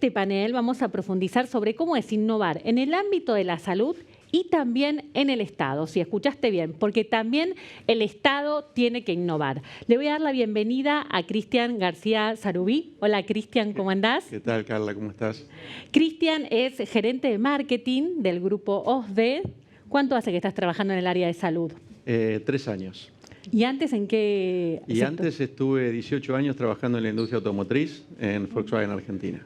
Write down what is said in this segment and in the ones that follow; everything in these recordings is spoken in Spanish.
este panel vamos a profundizar sobre cómo es innovar en el ámbito de la salud y también en el Estado, si escuchaste bien, porque también el Estado tiene que innovar. Le voy a dar la bienvenida a Cristian García Sarubí. Hola Cristian, ¿cómo andás? ¿Qué tal, Carla? ¿Cómo estás? Cristian es gerente de marketing del grupo OSDE. ¿Cuánto hace que estás trabajando en el área de salud? 3 años. ¿Y antes en qué sector? Antes estuve 18 años trabajando en la industria automotriz en Volkswagen Argentina.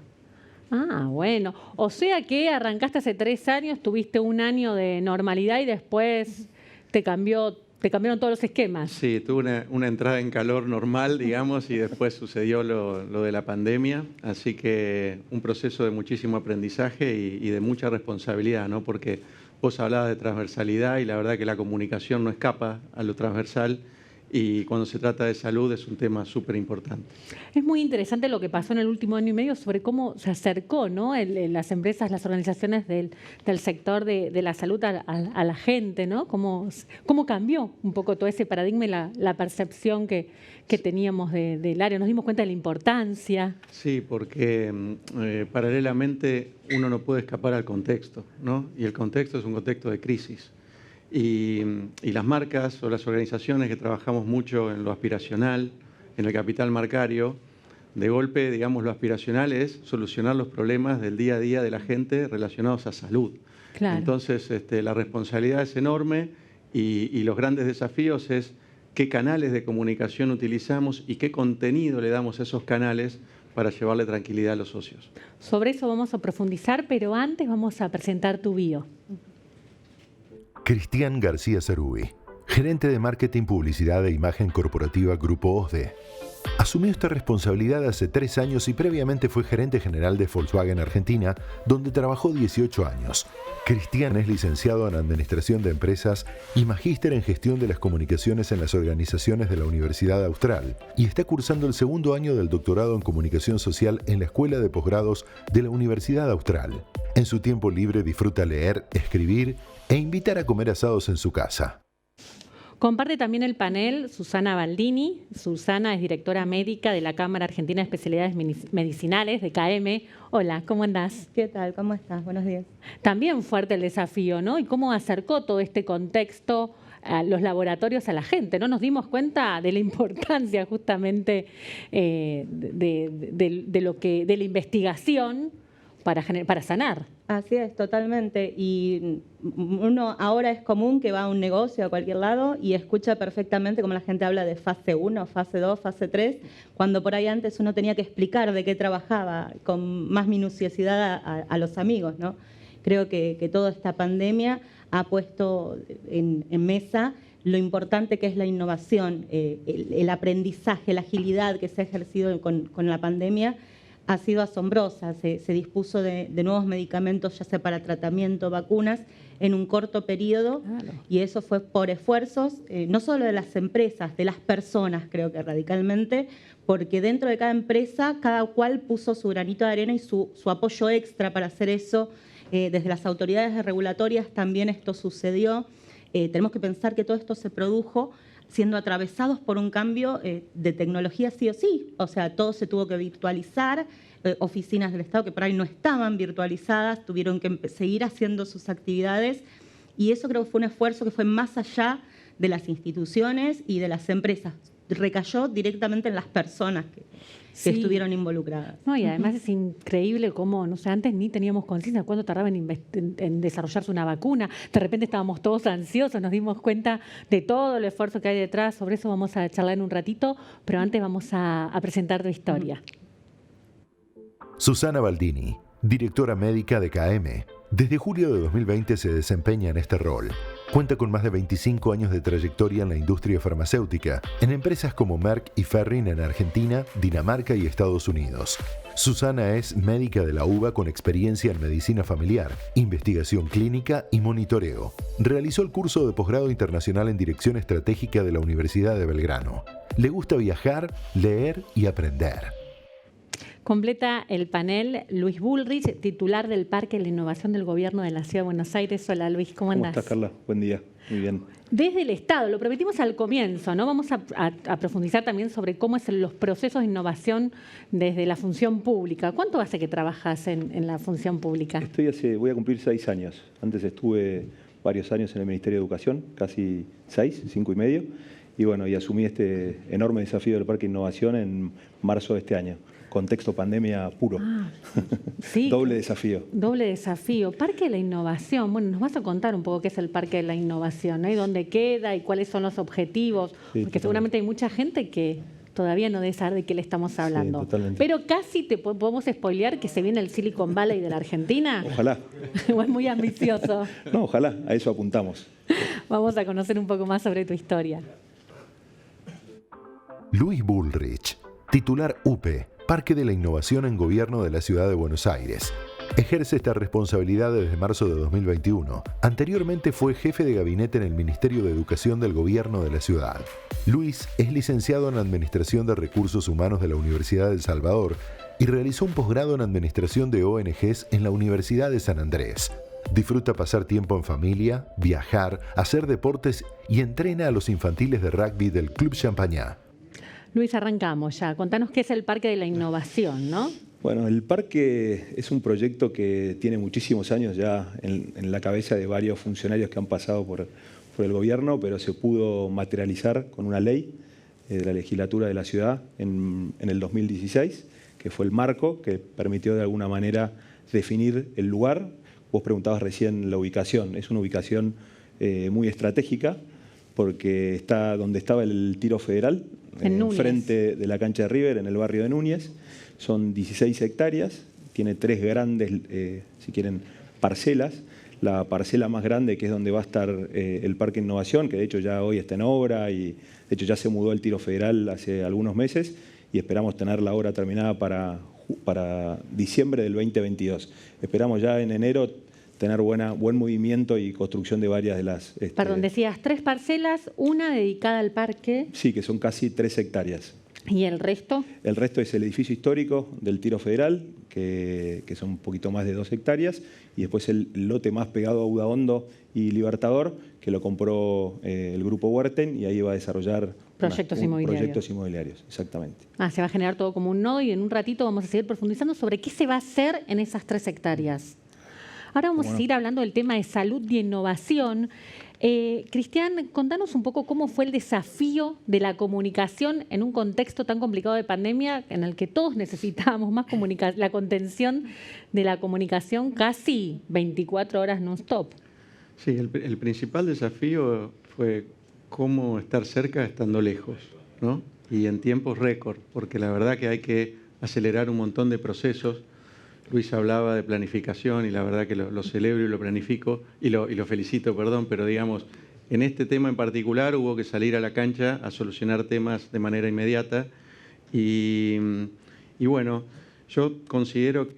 Ah, bueno. O sea que arrancaste hace 3 años, tuviste un año de normalidad y después te cambiaron todos los esquemas. Sí, tuve una entrada en calor normal, digamos, y después sucedió lo de la pandemia. Así que un proceso de muchísimo aprendizaje y de mucha responsabilidad, ¿no? Porque vos hablabas de transversalidad y la verdad que la comunicación no escapa a lo transversal. Y cuando se trata de salud es un tema súper importante. Es muy interesante lo que pasó en el último año y medio sobre cómo se acercó, ¿no? Las empresas, las organizaciones del sector de la salud a la gente, ¿no? Cómo cambió un poco todo ese paradigma y la percepción que teníamos del área. Nos dimos cuenta de la importancia. Sí, porque paralelamente uno no puede escapar al contexto, ¿no? Y el contexto es un contexto de crisis. Y las marcas o las organizaciones que trabajamos mucho en lo aspiracional, en el capital marcario, de golpe, digamos, lo aspiracional es solucionar los problemas del día a día de la gente relacionados a salud. Claro. Entonces, la responsabilidad es enorme y los grandes desafíos es qué canales de comunicación utilizamos y qué contenido le damos a esos canales para llevarle tranquilidad a los socios. Sobre eso vamos a profundizar, pero antes vamos a presentar tu bio. Cristian García Sarubí, gerente de marketing, publicidad e imagen corporativa Grupo OSDE. Asumió esta responsabilidad hace 3 años y previamente fue gerente general de Volkswagen Argentina, donde trabajó 18 años. Cristian es licenciado en Administración de Empresas y magíster en Gestión de las Comunicaciones en las Organizaciones de la Universidad Austral y está cursando el 2º año del doctorado en Comunicación Social en la Escuela de Posgrados de la Universidad Austral. En su tiempo libre disfruta leer, escribir e invitar a comer asados en su casa. Comparte también el panel Susana Baldini. Susana es directora médica de la Cámara Argentina de Especialidades Medicinales, de KM. Hola, ¿cómo andás? ¿Qué tal? ¿Cómo estás? Buenos días. También fuerte el desafío, ¿no? Y cómo acercó todo este contexto a los laboratorios a la gente, ¿no? Nos dimos cuenta de la importancia justamente de la investigación para sanar. Así es, totalmente. Y uno ahora es común que va a un negocio a cualquier lado y escucha perfectamente cómo la gente habla de fase 1, fase 2, fase 3, cuando por ahí antes uno tenía que explicar de qué trabajaba con más minuciosidad a los amigos, ¿no? Creo que toda esta pandemia ha puesto en mesa lo importante que es la innovación, el aprendizaje, la agilidad que se ha ejercido con la pandemia. Ha sido asombrosa, se dispuso de nuevos medicamentos, ya sea para tratamiento, vacunas, en un corto periodo. Claro. Y eso fue por esfuerzos, no solo de las empresas, de las personas, creo que radicalmente, porque dentro de cada empresa, cada cual puso su granito de arena y su apoyo extra para hacer eso. Desde las autoridades regulatorias también esto sucedió. Tenemos que pensar que todo esto se produjo siendo atravesados por un cambio de tecnología sí o sí. O sea, todo se tuvo que virtualizar, oficinas del Estado que por ahí no estaban virtualizadas, tuvieron que seguir haciendo sus actividades y eso creo que fue un esfuerzo que fue más allá de las instituciones y de las empresas. Recayó directamente en las personas que estuvieron involucradas. No, y además es increíble cómo, no sé, antes ni teníamos conciencia de cuánto tardaba en desarrollarse una vacuna. De repente estábamos todos ansiosos, nos dimos cuenta de todo el esfuerzo que hay detrás. Sobre eso vamos a charlar en un ratito, pero antes vamos a presentar tu historia. Susana Baldini, directora médica de KM. Desde julio de 2020 se desempeña en este rol. Cuenta con más de 25 años de trayectoria en la industria farmacéutica, en empresas como Merck y Ferring en Argentina, Dinamarca y Estados Unidos. Susana es médica de la UBA con experiencia en medicina familiar, investigación clínica y monitoreo. Realizó el curso de posgrado internacional en dirección estratégica de la Universidad de Belgrano. Le gusta viajar, leer y aprender. Completa el panel Luis Bullrich, titular del Parque de la Innovación del Gobierno de la Ciudad de Buenos Aires. Hola Luis, ¿cómo andás? ¿Cómo estás, Carla? Buen día, muy bien. Desde el Estado, lo prometimos al comienzo, ¿no? Vamos a profundizar también sobre cómo es los procesos de innovación desde la función pública. ¿Cuánto hace que trabajas en la función pública? Voy a cumplir 6 años. Antes estuve varios años en el Ministerio de Educación, casi 5 y medio. Y bueno, y asumí este enorme desafío del Parque de Innovación en marzo de este año. Contexto pandemia puro. Sí, Doble desafío. Doble desafío. Parque de la Innovación. Bueno, nos vas a contar un poco qué es el Parque de la Innovación, ¿no? Y dónde queda y cuáles son los objetivos. Sí, porque totalmente. Seguramente hay mucha gente que todavía no debe saber de qué le estamos hablando. Sí, totalmente. Pero casi te podemos spoilear que se viene el Silicon Valley de la Argentina. Ojalá. O es muy ambicioso. No, ojalá, a eso apuntamos. Vamos a conocer un poco más sobre tu historia. Luis Bullrich, titular UPE, Parque de la Innovación en Gobierno de la Ciudad de Buenos Aires. Ejerce esta responsabilidad desde marzo de 2021. Anteriormente fue jefe de gabinete en el Ministerio de Educación del Gobierno de la ciudad. Luis es licenciado en Administración de Recursos Humanos de la Universidad de El Salvador y realizó un posgrado en Administración de ONGs en la Universidad de San Andrés. Disfruta pasar tiempo en familia, viajar, hacer deportes y entrena a los infantiles de rugby del Club Champañá. Luis, arrancamos ya. Contanos qué es el Parque de la Innovación, ¿no? Bueno, el parque es un proyecto que tiene muchísimos años ya en la cabeza de varios funcionarios que han pasado por el gobierno, pero se pudo materializar con una ley de la legislatura de la ciudad en el 2016, que fue el marco que permitió de alguna manera definir el lugar. Vos preguntabas recién la ubicación. Es una ubicación muy estratégica porque está donde estaba el Tiro Federal, frente de la cancha de River, en el barrio de Núñez. Son 16 hectáreas, tiene 3 grandes, si quieren, parcelas. La parcela más grande, que es donde va a estar el Parque de Innovación, que de hecho ya hoy está en obra y de hecho ya se mudó el Tiro Federal hace algunos meses y esperamos tener la obra terminada para diciembre del 2022. Esperamos ya en enero tener buen movimiento y construcción de varias de las... Perdón, decías 3 parcelas, una dedicada al parque. Sí, que son casi 3 hectáreas. ¿Y el resto? El resto es el edificio histórico del Tiro Federal, que son un poquito más de 2 hectáreas, y después el lote más pegado a Udaondo y Libertador, que lo compró el Grupo Huerten, y ahí va a desarrollar proyectos inmobiliarios, exactamente. Se va a generar todo como un nodo, y en un ratito vamos a seguir profundizando sobre qué se va a hacer en esas 3 hectáreas. Ahora vamos a seguir hablando del tema de salud y innovación. Cristian, contanos un poco cómo fue el desafío de la comunicación en un contexto tan complicado de pandemia en el que todos necesitábamos más comunicación, la contención de la comunicación casi 24 horas non-stop. Sí, el principal desafío fue cómo estar cerca estando lejos, ¿no? Y en tiempos récord, porque la verdad que hay que acelerar un montón de procesos. Luis hablaba de planificación y la verdad que lo celebro y lo planifico y lo felicito, perdón, pero digamos, en este tema en particular hubo que salir a la cancha a solucionar temas de manera inmediata y bueno, yo considero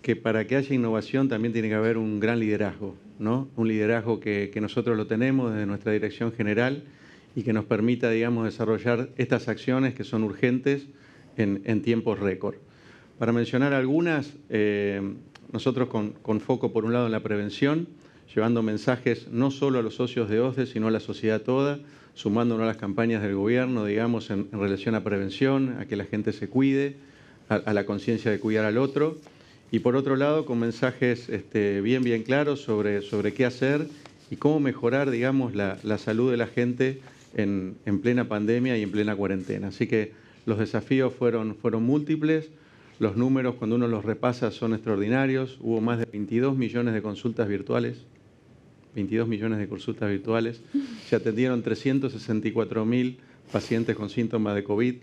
que para que haya innovación también tiene que haber un gran liderazgo, ¿no? Un liderazgo que nosotros lo tenemos desde nuestra dirección general y que nos permita, digamos, desarrollar estas acciones que son urgentes en tiempos récord. Para mencionar algunas, nosotros con foco por un lado en la prevención, llevando mensajes no solo a los socios de OSDE, sino a la sociedad toda, sumándonos a las campañas del gobierno, digamos, en relación a prevención, a que la gente se cuide, a la conciencia de cuidar al otro. Y por otro lado, con mensajes bien claros sobre qué hacer y cómo mejorar, digamos, la salud de la gente en plena pandemia y en plena cuarentena. Así que los desafíos fueron múltiples. Los números, cuando uno los repasa, son extraordinarios. Hubo más de 22 millones de consultas virtuales. 22 millones de consultas virtuales. Se atendieron 364.000 pacientes con síntomas de COVID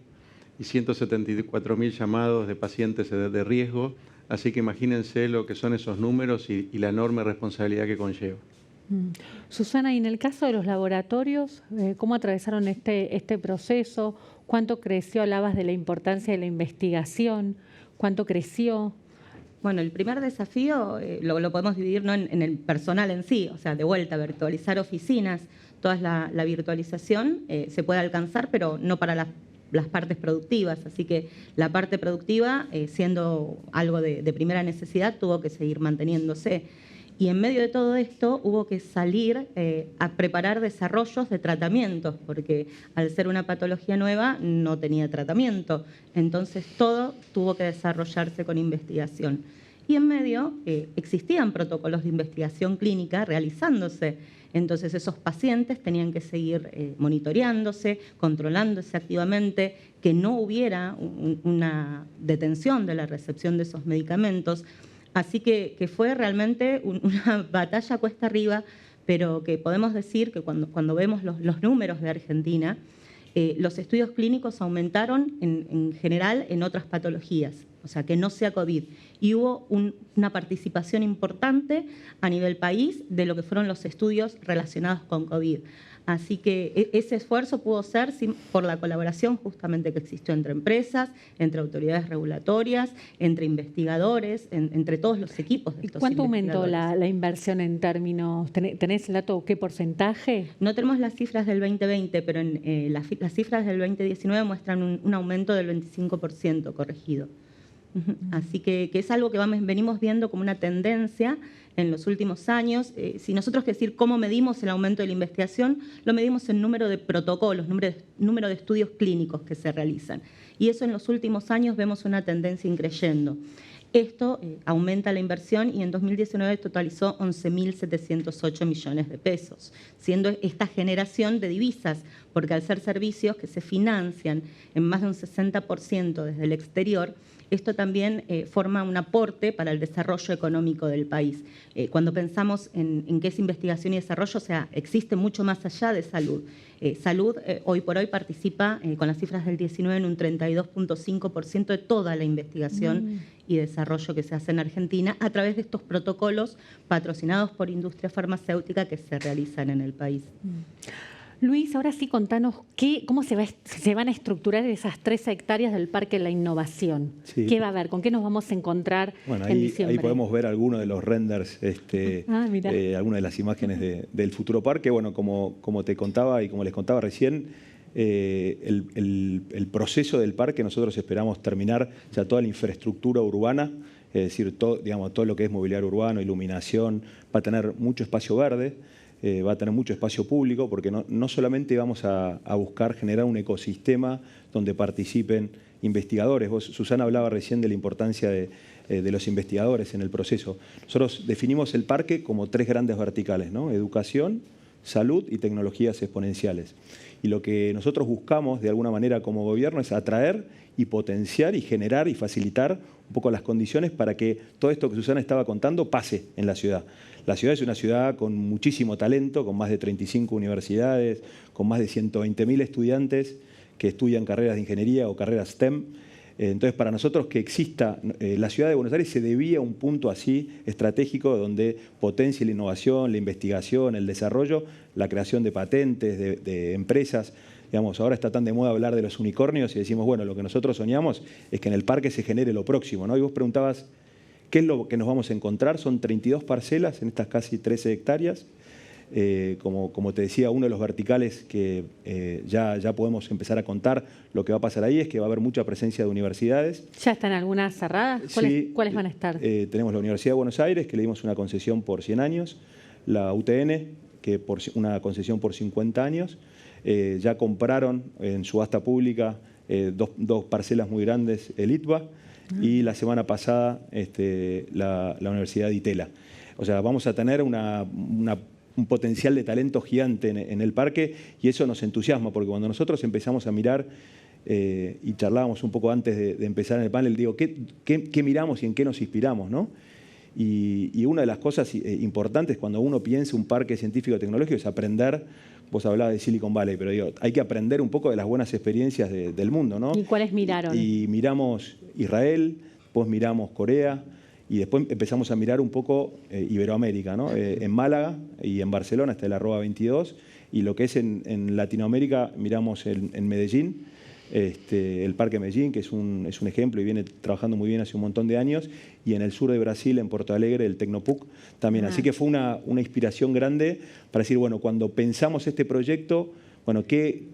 y 174.000 llamados de pacientes de riesgo. Así que imagínense lo que son esos números y la enorme responsabilidad que conlleva. Susana, y en el caso de los laboratorios, ¿cómo atravesaron este proceso? ¿Cuánto creció? Hablabas de la importancia de la investigación. ¿Cuánto creció? Bueno, el primer desafío lo podemos dividir, ¿no?, en el personal en sí, o sea, de vuelta, virtualizar oficinas, toda la virtualización se puede alcanzar, pero no para las las partes productivas. Así que la parte productiva, siendo algo de primera necesidad, tuvo que seguir manteniéndose. Y en medio de todo esto hubo que salir a preparar desarrollos de tratamientos, porque al ser una patología nueva no tenía tratamiento. Entonces todo tuvo que desarrollarse con investigación. Y en medio existían protocolos de investigación clínica realizándose. Entonces esos pacientes tenían que seguir monitoreándose, controlándose activamente, que no hubiera una detención de la recepción de esos medicamentos. Así que fue realmente una batalla cuesta arriba, pero que podemos decir que cuando vemos los números de Argentina, los estudios clínicos aumentaron en general en otras patologías, o sea, que no sea COVID. Y hubo una participación importante a nivel país de lo que fueron los estudios relacionados con COVID. Así que ese esfuerzo pudo ser por la colaboración justamente que existió entre empresas, entre autoridades regulatorias, entre investigadores, entre todos los equipos de estos ¿Cuánto investigadores. aumentó la inversión en términos? ¿Tenés el dato qué porcentaje? No tenemos las cifras del 2020, pero las cifras del 2019 muestran un aumento del 25% corregido. Así que es algo que venimos viendo como una tendencia en los últimos años. Si nosotros queremos decir cómo medimos el aumento de la investigación, lo medimos en número de protocolos, número de estudios clínicos que se realizan. Y eso en los últimos años vemos una tendencia increyendo. Esto aumenta la inversión y en 2019 totalizó 11.708 millones de pesos, siendo esta generación de divisas, porque al ser servicios que se financian en más de un 60% desde el exterior, esto también forma un aporte para el desarrollo económico del país. Cuando pensamos en qué es investigación y desarrollo, o sea, existe mucho más allá de salud. Salud hoy por hoy participa, con las cifras del 19, en un 32.5% de toda la investigación y desarrollo que se hace en Argentina a través de estos protocolos patrocinados por industria farmacéutica que se realizan en el país. Luis, ahora sí contanos cómo se van a estructurar esas 3 hectáreas del Parque de la Innovación. Sí. ¿Qué va a haber? ¿Con qué nos vamos a encontrar en diciembre? Ahí podemos ver algunos de los renders, algunas de las imágenes del futuro parque. Bueno, como te contaba y como les contaba recién, el proceso del parque nosotros esperamos terminar ya toda la infraestructura urbana, es decir, todo lo que es mobiliario urbano, iluminación, va a tener mucho espacio verde. Va a tener mucho espacio público, porque no solamente vamos a buscar generar un ecosistema donde participen investigadores. Susana hablaba recién de la importancia de los investigadores en el proceso. Nosotros definimos el parque como 3 grandes verticales, ¿no? Educación, salud y tecnologías exponenciales. Y lo que nosotros buscamos de alguna manera como gobierno es atraer y potenciar y generar y facilitar un poco las condiciones para que todo esto que Susana estaba contando pase en la ciudad. La ciudad es una ciudad con muchísimo talento, con más de 35 universidades, con más de 120.000 estudiantes que estudian carreras de ingeniería o carreras STEM. Entonces, para nosotros que exista la ciudad de Buenos Aires se debía a un punto así estratégico donde potencie la innovación, la investigación, el desarrollo, la creación de patentes, de empresas. Digamos, ahora está tan de moda hablar de los unicornios y decimos, bueno, lo que nosotros soñamos es que en el parque se genere lo próximo, ¿no? Y vos preguntabas, ¿qué es lo que nos vamos a encontrar? Son 32 parcelas en estas casi 13 hectáreas. Como te decía, uno de los verticales que ya podemos empezar a contar lo que va a pasar ahí es que va a haber mucha presencia de universidades. ¿Ya están algunas cerradas? ¿Cuáles van a estar? Tenemos la Universidad de Buenos Aires, que le dimos una concesión por 100 años, la UTN, que una concesión por 50 años. Ya compraron en subasta pública 2 parcelas muy grandes, el ITBA, y la semana pasada la Universidad de Itela. O sea, vamos a tener un potencial de talento gigante en el parque y eso nos entusiasma porque cuando nosotros empezamos a mirar y charlábamos un poco antes de empezar en el panel, digo, ¿qué miramos y en qué nos inspiramos, ¿no? Y una de las cosas importantes cuando uno piensa un parque científico-tecnológico es aprender. Vos hablabas de Silicon Valley, pero digo, hay que aprender un poco de las buenas experiencias del mundo, ¿no? ¿Y cuáles miraron? Y miramos Israel, después miramos Corea y después empezamos a mirar un poco Iberoamérica, ¿no? En Málaga y en Barcelona está el @22 y lo que es en Latinoamérica miramos en Medellín, el Parque Medellín, que es un ejemplo y viene trabajando muy bien hace un montón de años, y en el sur de Brasil, en Porto Alegre, el Tecnopuc también. Así que fue una inspiración grande para decir, bueno, cuando pensamos este proyecto, bueno, ¿qué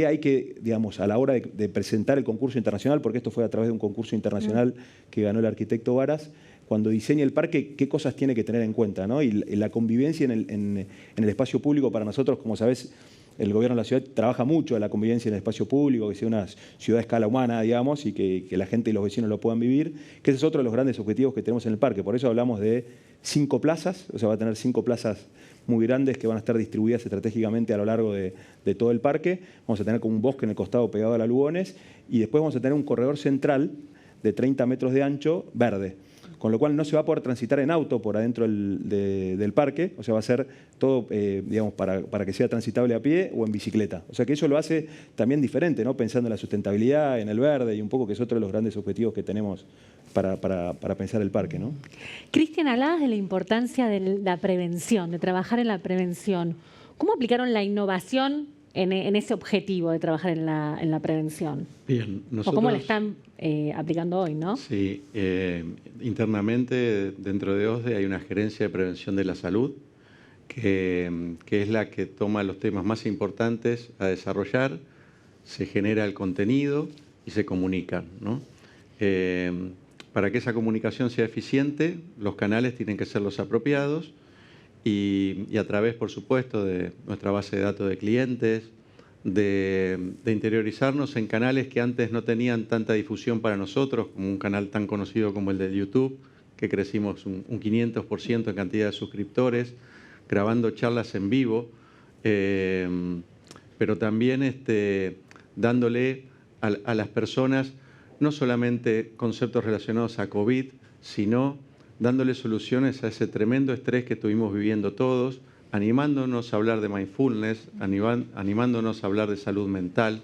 hay que, digamos, a la hora de presentar el concurso internacional, porque esto fue a través de un concurso internacional que ganó el arquitecto Varas, cuando diseña el parque, qué cosas tiene que tener en cuenta, ¿no? Y la convivencia en el espacio público para nosotros, como sabés, el gobierno de la ciudad trabaja mucho en la convivencia en el espacio público, que sea una ciudad a escala humana, digamos, y que la gente y los vecinos lo puedan vivir, que ese es otro de los grandes objetivos que tenemos en el parque. Por eso hablamos de 5 plazas, o sea, va a tener 5 plazas muy grandes que van a estar distribuidas estratégicamente a lo largo de todo el parque. Vamos a tener como un bosque en el costado pegado a la Lugones y después vamos a tener un corredor central de 30 metros de ancho verde, con lo cual no se va a poder transitar en auto por adentro del parque, o sea, va a ser todo, digamos, para que sea transitable a pie o en bicicleta. O sea, que eso lo hace también diferente, ¿no? Pensando en la sustentabilidad, en el verde y un poco que es otro de los grandes objetivos que tenemos para pensar el parque, ¿no? Cristian, hablabas de la importancia de la prevención, de trabajar en la prevención. ¿Cómo aplicaron la innovación en ese objetivo de trabajar en la prevención? Bien, nosotros, ¿O cómo la están aplicando hoy, no? Sí, internamente dentro de OSDE hay una gerencia de prevención de la salud que es la que toma los temas más importantes a desarrollar, se genera el contenido y se comunican, ¿no? Para que esa comunicación sea eficiente, los canales tienen que ser los apropiados y a través, por supuesto, de nuestra base de datos de clientes, de interiorizarnos en canales que antes no tenían tanta difusión para nosotros, como un canal tan conocido como el de YouTube, que crecimos un 500% en cantidad de suscriptores, grabando charlas en vivo, pero también dándole a las personas no solamente conceptos relacionados a COVID, sino dándole soluciones a ese tremendo estrés que estuvimos viviendo todos, animándonos a hablar de mindfulness, animándonos a hablar de salud mental,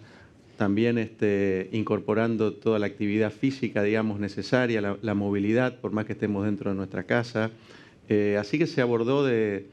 también incorporando toda la actividad física, digamos, necesaria, la movilidad, por más que estemos dentro de nuestra casa. Así que se abordó de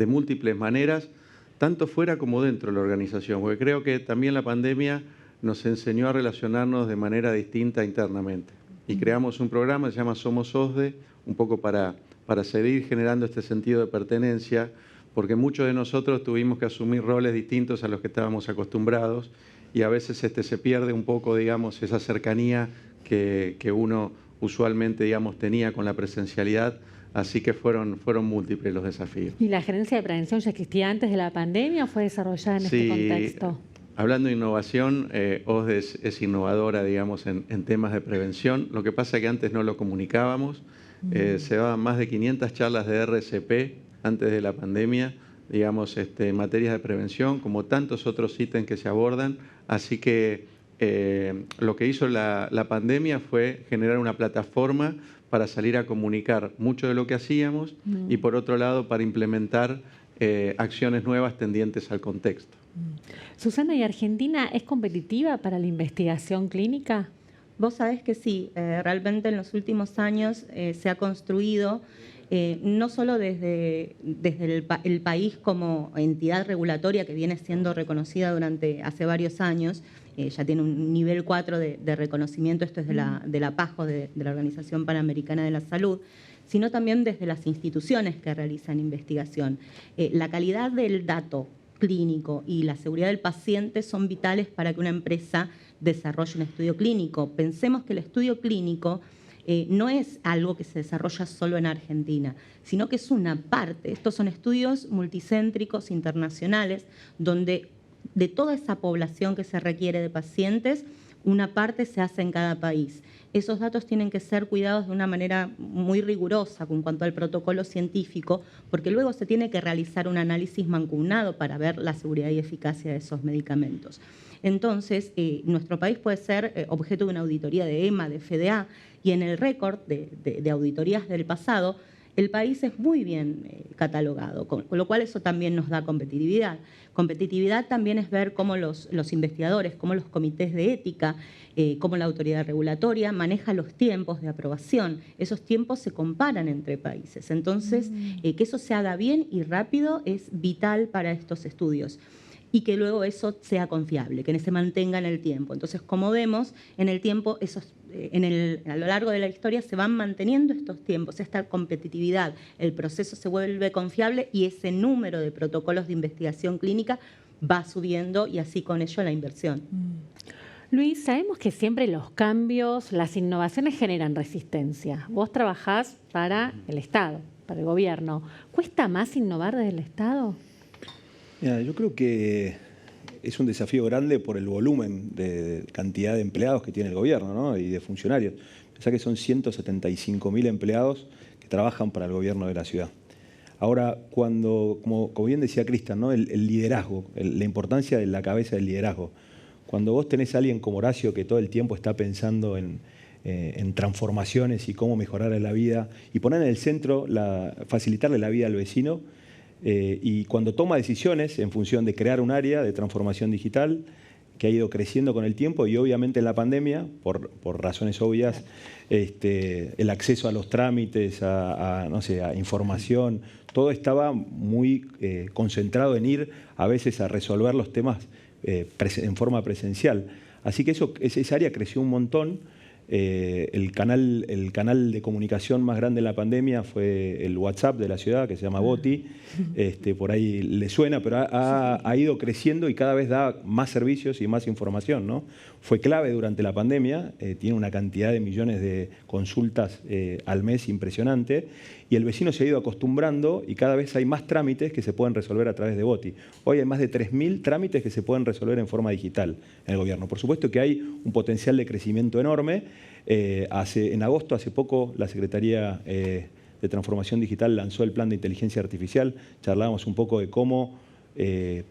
múltiples maneras, tanto fuera como dentro de la organización, porque creo que también la pandemia nos enseñó a relacionarnos de manera distinta internamente. Y creamos un programa que se llama Somos OSDE, un poco para seguir generando este sentido de pertenencia, porque muchos de nosotros tuvimos que asumir roles distintos a los que estábamos acostumbrados y a veces se pierde un poco, digamos, esa cercanía que uno usualmente, digamos, tenía con la presencialidad. Así que fueron múltiples los desafíos. ¿Y la gerencia de prevención ya existía antes de la pandemia o fue desarrollada en este contexto? Hablando de innovación, OSDE es innovadora, digamos, en temas de prevención. Lo que pasa es que antes no lo comunicábamos. Se daban más de 500 charlas de RCP antes de la pandemia, digamos, en materias de prevención, como tantos otros ítems que se abordan. Así que lo que hizo la pandemia fue generar una plataforma para salir a comunicar mucho de lo que hacíamos y, por otro lado, para implementar acciones nuevas tendientes al contexto. Susana, ¿y Argentina es competitiva para la investigación clínica? Vos sabés que sí, realmente en los últimos años se ha construido, no solo desde el país como entidad regulatoria que viene siendo reconocida hace varios años, ya tiene un nivel 4 de reconocimiento, esto es de la PAJO, de la Organización Panamericana de la Salud, sino también desde las instituciones que realizan investigación. La calidad del dato clínico y la seguridad del paciente son vitales para que una empresa desarrolle un estudio clínico. Pensemos que el estudio clínico no es algo que se desarrolla solo en Argentina, sino que es una parte. Estos son estudios multicéntricos internacionales donde de toda esa población que se requiere de pacientes, una parte se hace en cada país. Esos datos tienen que ser cuidados de una manera muy rigurosa en cuanto al protocolo científico, porque luego se tiene que realizar un análisis mancomunado para ver la seguridad y eficacia de esos medicamentos. Entonces, nuestro país puede ser objeto de una auditoría de EMA, de FDA, y en el récord de auditorías del pasado, el país es muy bien catalogado, con lo cual eso también nos da competitividad. Competitividad también es ver cómo los investigadores, cómo los comités de ética, cómo la autoridad regulatoria maneja los tiempos de aprobación. Esos tiempos se comparan entre países. Entonces, que eso se haga bien y rápido es vital para estos estudios. y que luego eso sea confiable, que se mantenga en el tiempo. Entonces, como vemos, en el tiempo, a lo largo de la historia se van manteniendo estos tiempos, esta competitividad, el proceso se vuelve confiable y ese número de protocolos de investigación clínica va subiendo y así con ello la inversión. Luis, sabemos que siempre los cambios, las innovaciones generan resistencia. Vos trabajás para el Estado, para el gobierno. ¿Cuesta más innovar desde el Estado? Mira, yo creo que es un desafío grande por el volumen de cantidad de empleados que tiene el gobierno, ¿no? Y de funcionarios. Pensá que son 175.000 empleados que trabajan para el gobierno de la ciudad. Ahora, como bien decía Cristian, ¿no? El liderazgo, la importancia de la cabeza del liderazgo. Cuando vos tenés a alguien como Horacio que todo el tiempo está pensando en transformaciones y cómo mejorar la vida y poner en el centro, facilitarle la vida al vecino, y cuando toma decisiones en función de crear un área de transformación digital que ha ido creciendo con el tiempo y obviamente en la pandemia, por razones obvias, el acceso a los trámites, a información, todo estaba muy concentrado en ir a veces a resolver los temas en forma presencial. Así que esa área creció un montón. El canal de comunicación más grande en la pandemia fue el WhatsApp de la ciudad, que se llama Boti. Por ahí le suena, pero ha ido creciendo y cada vez da más servicios y más información, ¿no? Fue clave durante la pandemia, tiene una cantidad de millones de consultas al mes impresionante, y el vecino se ha ido acostumbrando y cada vez hay más trámites que se pueden resolver a través de Boti. Hoy hay más de 3.000 trámites que se pueden resolver en forma digital en el gobierno. Por supuesto que hay un potencial de crecimiento enorme. En agosto, hace poco, la Secretaría de Transformación Digital lanzó el plan de inteligencia artificial. Charlábamos un poco de cómo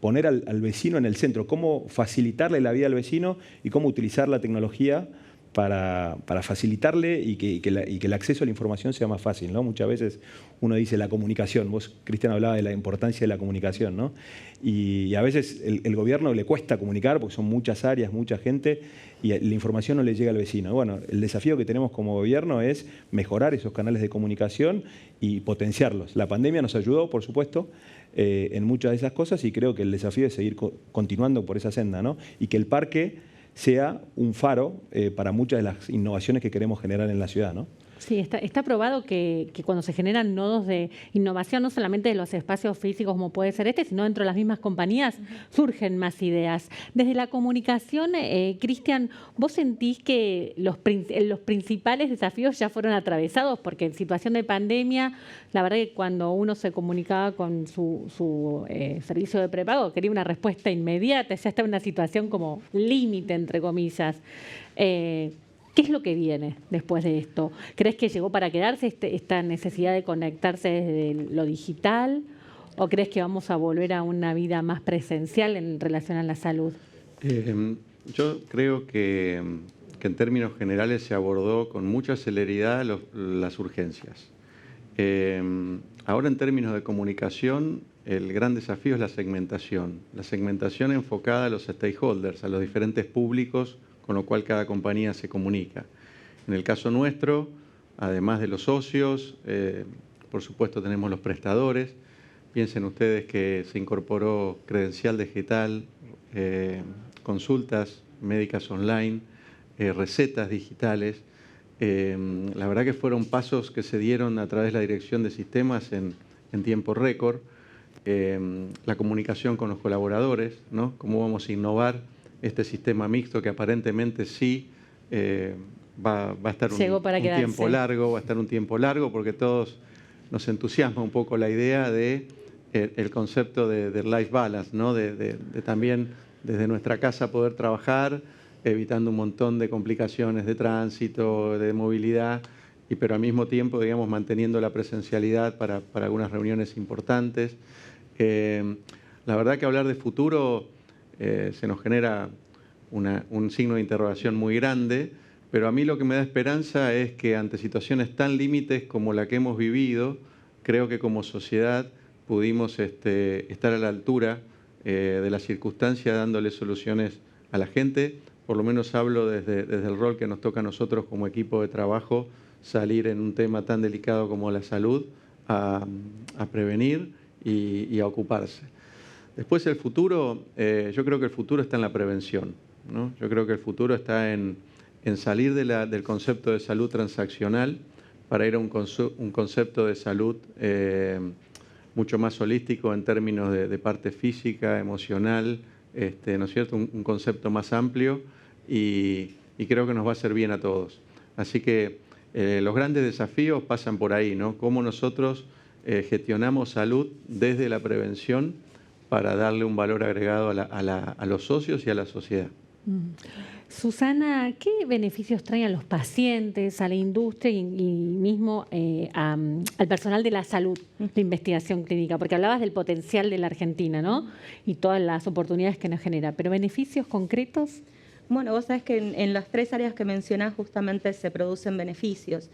poner al vecino en el centro, cómo facilitarle la vida al vecino y cómo utilizar la tecnología para facilitarle y que el acceso a la información sea más fácil, ¿no? Muchas veces uno dice la comunicación. Vos, Cristian, hablaba de la importancia de la comunicación, ¿no? Y a veces el gobierno le cuesta comunicar porque son muchas áreas, mucha gente, y la información no le llega al vecino. Bueno, el desafío que tenemos como gobierno es mejorar esos canales de comunicación y potenciarlos. La pandemia nos ayudó, por supuesto, en muchas de esas cosas, y creo que el desafío es seguir continuando por esa senda, ¿no? Y que el parque sea un faro para muchas de las innovaciones que queremos generar en la ciudad, ¿no? Sí, está probado que cuando se generan nodos de innovación, no solamente de los espacios físicos como puede ser sino dentro de las mismas compañías, surgen más ideas. Desde la comunicación, Cristian, ¿vos sentís que los principales desafíos ya fueron atravesados? Porque en situación de pandemia, la verdad que cuando uno se comunicaba con su servicio de prepago, quería una respuesta inmediata, ya estaba en una situación como límite, entre comillas. ¿Qué es lo que viene después de esto? ¿Crees que llegó para quedarse esta necesidad de conectarse desde lo digital? ¿O crees que vamos a volver a una vida más presencial en relación a la salud? Yo creo que en términos generales se abordó con mucha celeridad las urgencias. Ahora, en términos de comunicación, el gran desafío es la segmentación enfocada a los stakeholders, a los diferentes públicos con lo cual cada compañía se comunica. En el caso nuestro, además de los socios, por supuesto tenemos los prestadores. Piensen ustedes que se incorporó credencial digital, consultas médicas online, recetas digitales. La verdad que fueron pasos que se dieron a través de la Dirección de Sistemas en tiempo récord. La comunicación con los colaboradores, ¿no? Cómo vamos a innovar este sistema mixto que aparentemente sí va a estar un tiempo largo, porque todos nos entusiasma un poco la idea de el concepto de life balance, ¿no? De también desde nuestra casa poder trabajar, evitando un montón de complicaciones de tránsito, de movilidad, pero al mismo tiempo, digamos, manteniendo la presencialidad para algunas reuniones importantes. La verdad que hablar de futuro se nos genera un signo de interrogación muy grande, pero a mí lo que me da esperanza es que ante situaciones tan límites como la que hemos vivido, creo que como sociedad pudimos estar a la altura de la circunstancia, dándole soluciones a la gente. Por lo menos hablo desde el rol que nos toca a nosotros como equipo de trabajo, salir en un tema tan delicado como la salud, a prevenir y a ocuparse. Después el futuro, yo creo que el futuro está en la prevención, ¿no? Yo creo que el futuro está en salir del concepto de salud transaccional para ir a un concepto de salud mucho más holístico en términos de parte física, emocional, ¿no es cierto? Un concepto más amplio y creo que nos va a hacer bien a todos. Así que los grandes desafíos pasan por ahí, ¿no? Cómo nosotros gestionamos salud desde la prevención para darle un valor agregado a los socios y a la sociedad. Susana, ¿qué beneficios traen a los pacientes, a la industria y mismo al personal de la salud de investigación clínica? Porque hablabas del potencial de la Argentina, ¿no? Y todas las oportunidades que nos genera. ¿Pero beneficios concretos? Bueno, vos sabés que en las 3 áreas que mencionás justamente se producen beneficios.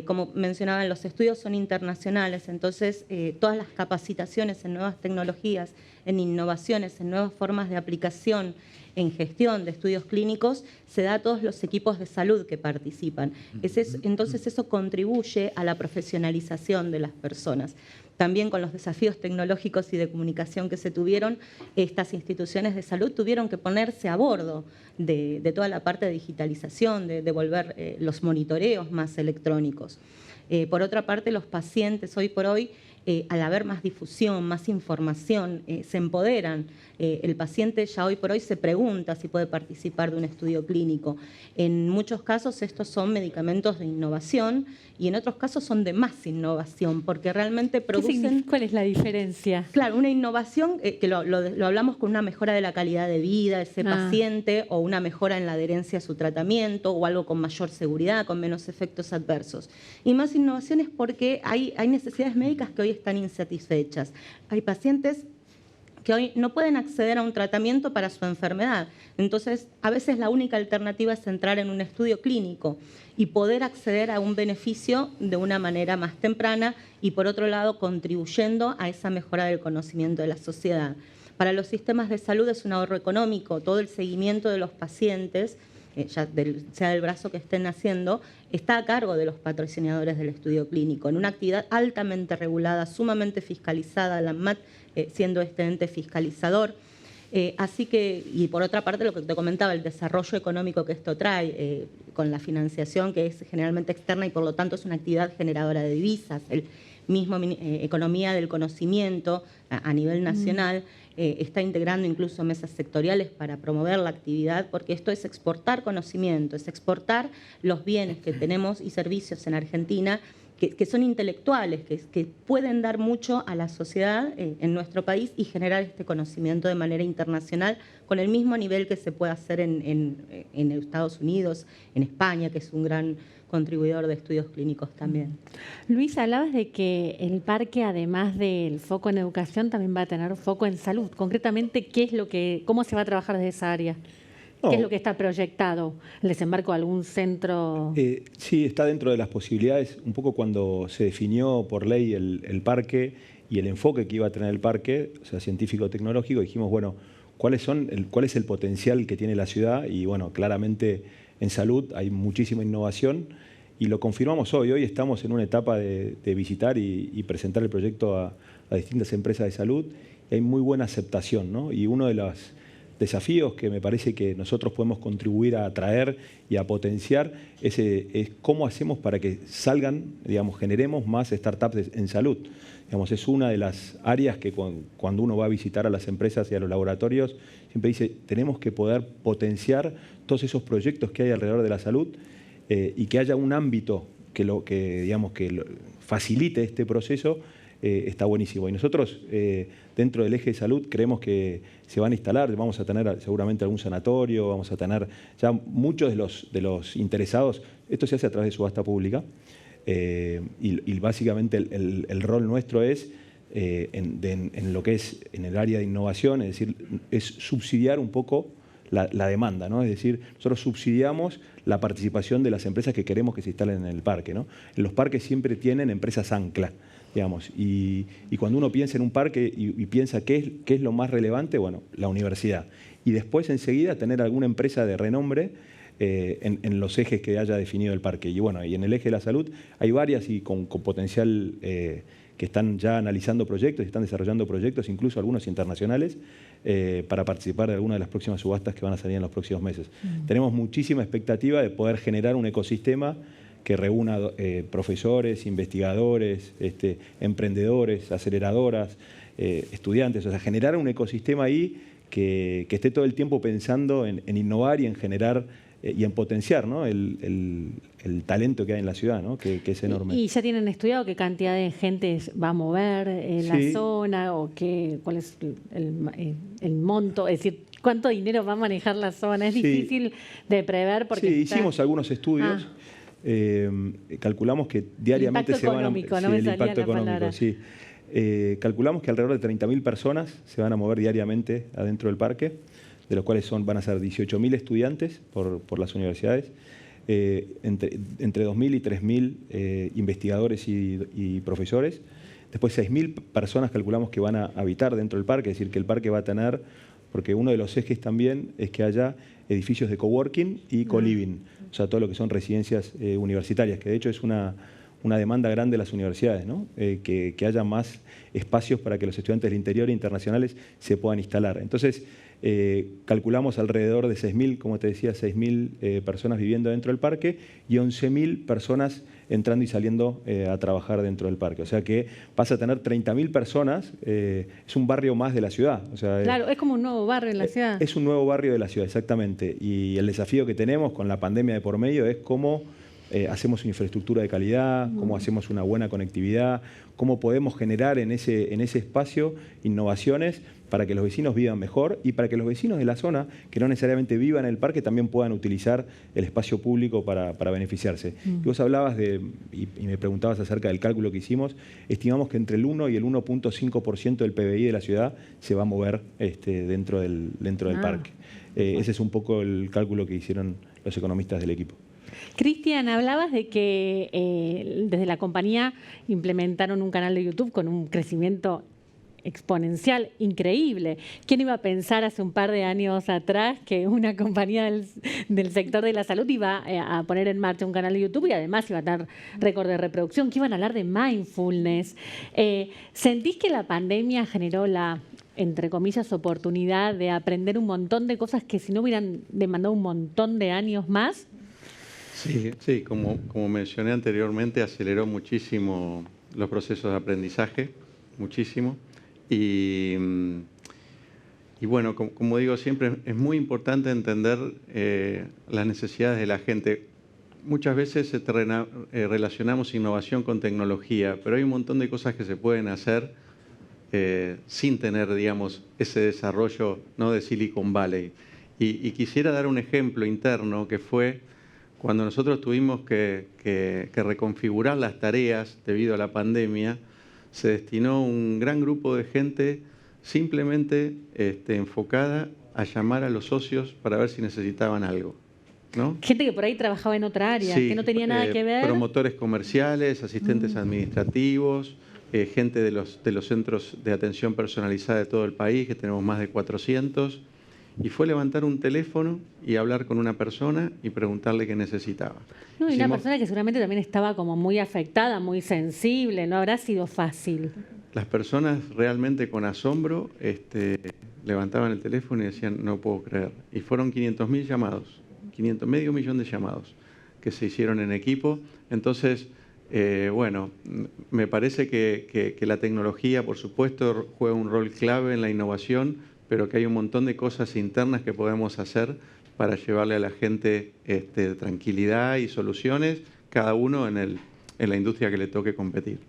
Como mencionaban, los estudios son internacionales, entonces todas las capacitaciones en nuevas tecnologías, en innovaciones, en nuevas formas de aplicación, en gestión de estudios clínicos, se da a todos los equipos de salud que participan. Entonces eso contribuye a la profesionalización de las personas. También con los desafíos tecnológicos y de comunicación que se tuvieron, estas instituciones de salud tuvieron que ponerse a bordo de toda la parte de digitalización, de volver los monitoreos más electrónicos. Por otra parte, los pacientes hoy por hoy, al haber más difusión, más información, se empoderan. El paciente ya hoy por hoy se pregunta si puede participar de un estudio clínico. En muchos casos estos son medicamentos de innovación y en otros casos son de más innovación, porque realmente producen... ¿Cuál es la diferencia? Claro, una innovación que lo hablamos con una mejora de la calidad de vida de ese paciente, o una mejora en la adherencia a su tratamiento, o algo con mayor seguridad, con menos efectos adversos. Y más innovaciones porque hay necesidades médicas que hoy están insatisfechas. Hay pacientes que hoy no pueden acceder a un tratamiento para su enfermedad. Entonces, a veces la única alternativa es entrar en un estudio clínico y poder acceder a un beneficio de una manera más temprana y, por otro lado, contribuyendo a esa mejora del conocimiento de la sociedad. Para los sistemas de salud es un ahorro económico. Todo el seguimiento de los pacientes, sea del brazo que estén haciendo, está a cargo de los patrocinadores del estudio clínico, en una actividad altamente regulada, sumamente fiscalizada, la ANMAT siendo este ente fiscalizador. Así que, y por otra parte, lo que te comentaba, el desarrollo económico que esto trae, con la financiación que es generalmente externa y por lo tanto es una actividad generadora de divisas, el mismo economía del conocimiento a nivel nacional, está integrando incluso mesas sectoriales para promover la actividad, porque esto es exportar conocimiento, es exportar los bienes que tenemos y servicios en Argentina, que son intelectuales, que pueden dar mucho a la sociedad en nuestro país y generar este conocimiento de manera internacional con el mismo nivel que se puede hacer en Estados Unidos, en España, que es un gran contribuidor de estudios clínicos también. Luis, hablabas de que el parque, además del foco en educación, también va a tener foco en salud. Concretamente, ¿cómo se va a trabajar desde esa área? ¿Qué es lo que está proyectado? ¿El desembarco de algún centro? Sí, está dentro de las posibilidades. Un poco cuando se definió por ley el parque y el enfoque que iba a tener el parque, o sea, científico-tecnológico, dijimos, bueno, ¿cuál es el potencial que tiene la ciudad? Y bueno, claramente en salud hay muchísima innovación y lo confirmamos hoy. Hoy estamos en una etapa de visitar y presentar el proyecto a distintas empresas de salud y hay muy buena aceptación, ¿no? Y uno de los desafíos que me parece que nosotros podemos contribuir a atraer y a potenciar es cómo hacemos para que salgan, digamos, generemos más startups en salud. Digamos, es una de las áreas que cuando uno va a visitar a las empresas y a los laboratorios, siempre dice, tenemos que poder potenciar todos esos proyectos que hay alrededor de la salud y que haya un ámbito que facilite este proceso. Está buenísimo. Y nosotros, dentro del eje de salud, creemos que se van a instalar, vamos a tener seguramente algún sanatorio, vamos a tener ya muchos de los interesados. Esto se hace a través de subasta pública y básicamente el rol nuestro es, en lo que es en el área de innovación, es decir, es subsidiar un poco la demanda, ¿no? Es decir, nosotros subsidiamos la participación de las empresas que queremos que se instalen en el parque, ¿no? En los parques siempre tienen empresas ancla, digamos, y cuando uno piensa en un parque y piensa qué es lo más relevante, bueno, la universidad. Y después enseguida tener alguna empresa de renombre en los ejes que haya definido el parque. Y bueno, y en el eje de la salud hay varias y con potencial que están ya analizando proyectos y están desarrollando proyectos, incluso algunos internacionales, para participar de alguna de las próximas subastas que van a salir en los próximos meses. Tenemos muchísima expectativa de poder generar un ecosistema que reúna profesores, investigadores, emprendedores, aceleradoras, estudiantes, o sea, generar un ecosistema ahí que esté todo el tiempo pensando en innovar y en generar y en potenciar, ¿no?, el talento que hay en la ciudad, ¿no?, que es enorme. ¿Y ya tienen estudiado qué cantidad de gente va a mover en la zona o cuál es el monto? Es decir, ¿cuánto dinero va a manejar la zona? Es difícil de prever porque... Sí, hicimos algunos estudios. Calculamos que diariamente se van a... El impacto económico, sí. Calculamos que alrededor de 30.000 personas se van a mover diariamente adentro del parque, de los cuales van a ser 18.000 estudiantes por las universidades, entre 2.000 y 3.000 investigadores y profesores. Después 6.000 personas calculamos que van a habitar dentro del parque, es decir, que el parque va a tener, porque uno de los ejes también es que haya edificios de coworking y co-living, o sea, todo lo que son residencias universitarias, que de hecho es una demanda grande de las universidades, ¿no? Que haya más espacios para que los estudiantes del interior e internacionales se puedan instalar. Entonces, calculamos alrededor de 6.000, como te decía, 6.000 personas viviendo dentro del parque y 11.000 personas entrando y saliendo a trabajar dentro del parque. O sea que pasa a tener 30.000 personas, es un barrio más de la ciudad. O sea, claro, es como un nuevo barrio en la ciudad. Es un nuevo barrio de la ciudad, exactamente. Y el desafío que tenemos con la pandemia de por medio es cómo hacemos una infraestructura de calidad, cómo hacemos una buena conectividad, cómo podemos generar en ese espacio innovaciones para que los vecinos vivan mejor y para que los vecinos de la zona, que no necesariamente vivan en el parque, también puedan utilizar el espacio público para beneficiarse. Y vos hablabas y me preguntabas acerca del cálculo que hicimos, estimamos que entre el 1 y el 1.5% del PBI de la ciudad se va a mover dentro del parque. Ese es un poco el cálculo que hicieron los economistas del equipo. Cristian, hablabas de que desde la compañía implementaron un canal de YouTube con un crecimiento exponencial increíble. ¿Quién iba a pensar hace un par de años atrás que una compañía del sector de la salud iba a poner en marcha un canal de YouTube y además iba a dar récord de reproducción, que iban a hablar de mindfulness? ¿Sentís que la pandemia generó la, entre comillas, oportunidad de aprender un montón de cosas que si no hubieran demandado un montón de años más? Sí, como mencioné anteriormente, aceleró muchísimo los procesos de aprendizaje, muchísimo. Y bueno, como digo siempre, es muy importante entender las necesidades de la gente. Muchas veces relacionamos innovación con tecnología, pero hay un montón de cosas que se pueden hacer sin tener, digamos, ese desarrollo, ¿no?, de Silicon Valley. Y quisiera dar un ejemplo interno que fue cuando nosotros tuvimos que reconfigurar las tareas debido a la pandemia. Se destinó un gran grupo de gente simplemente enfocada a llamar a los socios para ver si necesitaban algo, ¿no? Gente que por ahí trabajaba en otra área, que no tenía nada que ver. Promotores comerciales, asistentes administrativos, gente de los centros de atención personalizada de todo el país, que tenemos más de 400. Y fue levantar un teléfono y hablar con una persona y preguntarle qué necesitaba. No, y una persona que seguramente también estaba como muy afectada, muy sensible, no habrá sido fácil. Las personas realmente con asombro levantaban el teléfono y decían, no puedo creer. Y fueron 500.000 llamados, medio millón de llamados que se hicieron en equipo. Entonces, bueno, me parece que la tecnología, por supuesto, juega un rol clave en la innovación, pero que hay un montón de cosas internas que podemos hacer para llevarle a la gente tranquilidad y soluciones, cada uno en la industria que le toque competir.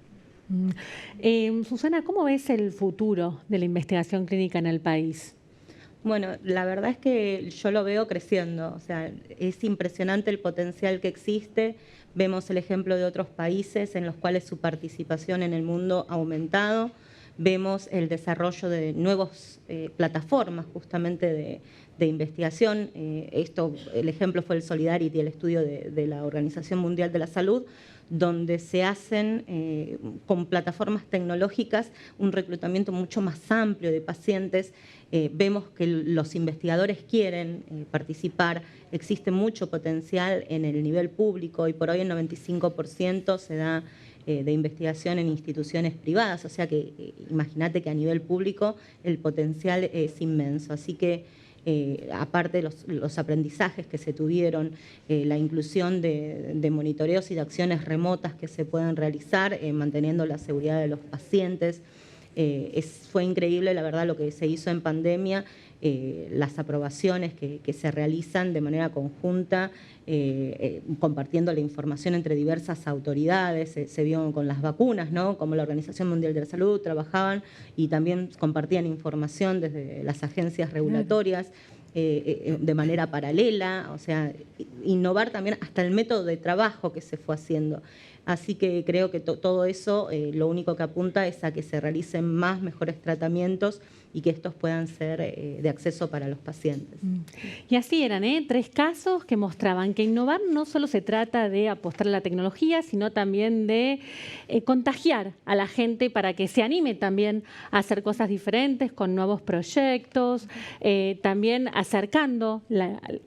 Susana, ¿cómo ves el futuro de la investigación clínica en el país? Bueno, la verdad es que yo lo veo creciendo, o sea, es impresionante el potencial que existe. Vemos el ejemplo de otros países en los cuales su participación en el mundo ha aumentado. Vemos el desarrollo de nuevas plataformas justamente de investigación. El ejemplo fue el Solidarity, el estudio de la Organización Mundial de la Salud, donde se hacen con plataformas tecnológicas un reclutamiento mucho más amplio de pacientes. Vemos que los investigadores quieren participar, existe mucho potencial en el nivel público y por hoy el 95% se da de investigación en instituciones privadas, o sea que imagínate que a nivel público el potencial es inmenso. Así que aparte de los aprendizajes que se tuvieron, la inclusión de monitoreos y de acciones remotas que se pueden realizar, manteniendo la seguridad de los pacientes. Fue increíble, la verdad, lo que se hizo en pandemia, las aprobaciones que se realizan de manera conjunta, compartiendo la información entre diversas autoridades. Se vio con las vacunas, ¿no? Como la Organización Mundial de la Salud trabajaban y también compartían información desde las agencias regulatorias. De manera paralela, o sea, innovar también hasta el método de trabajo que se fue haciendo. Así que creo que todo eso lo único que apunta es a que se realicen mejores tratamientos y que estos puedan ser de acceso para los pacientes. Y así eran 3 casos que mostraban que innovar no solo se trata de apostar a la tecnología, sino también de contagiar a la gente para que se anime también a hacer cosas diferentes con nuevos proyectos, también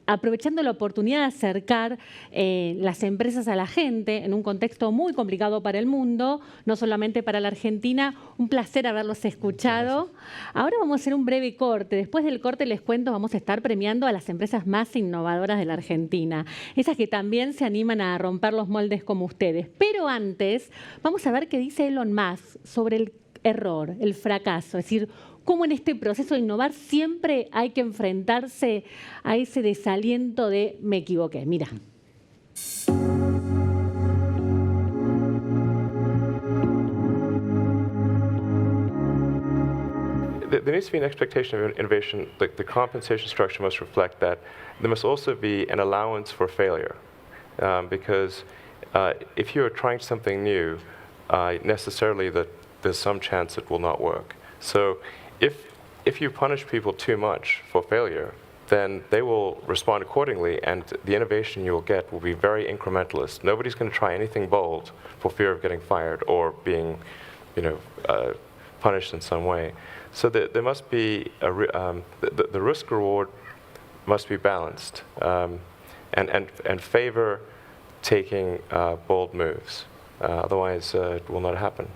aprovechando la oportunidad de acercar las empresas a la gente en un contexto muy complicado para el mundo, no solamente para la Argentina. Un placer haberlos escuchado. Ahora vamos a hacer un breve corte. Después del corte, les cuento, vamos a estar premiando a las empresas más innovadoras de la Argentina. Esas que también se animan a romper los moldes como ustedes. Pero antes, vamos a ver qué dice Elon Musk sobre el error, el fracaso. Es decir, cómo en este proceso de innovar siempre hay que enfrentarse a ese desaliento de me equivoqué. Mira. There needs to be an expectation of innovation. The compensation structure must reflect that. There must also be an allowance for failure, because if you're trying something new, necessarily there's some chance it will not work. So if you punish people too much for failure, then they will respond accordingly, and the innovation you will get will be very incrementalist. Nobody's going to try anything bold for fear of getting fired or being, punished in some way. So there must be the risk reward must be balanced, and favor taking bold moves. Otherwise, it will not happen.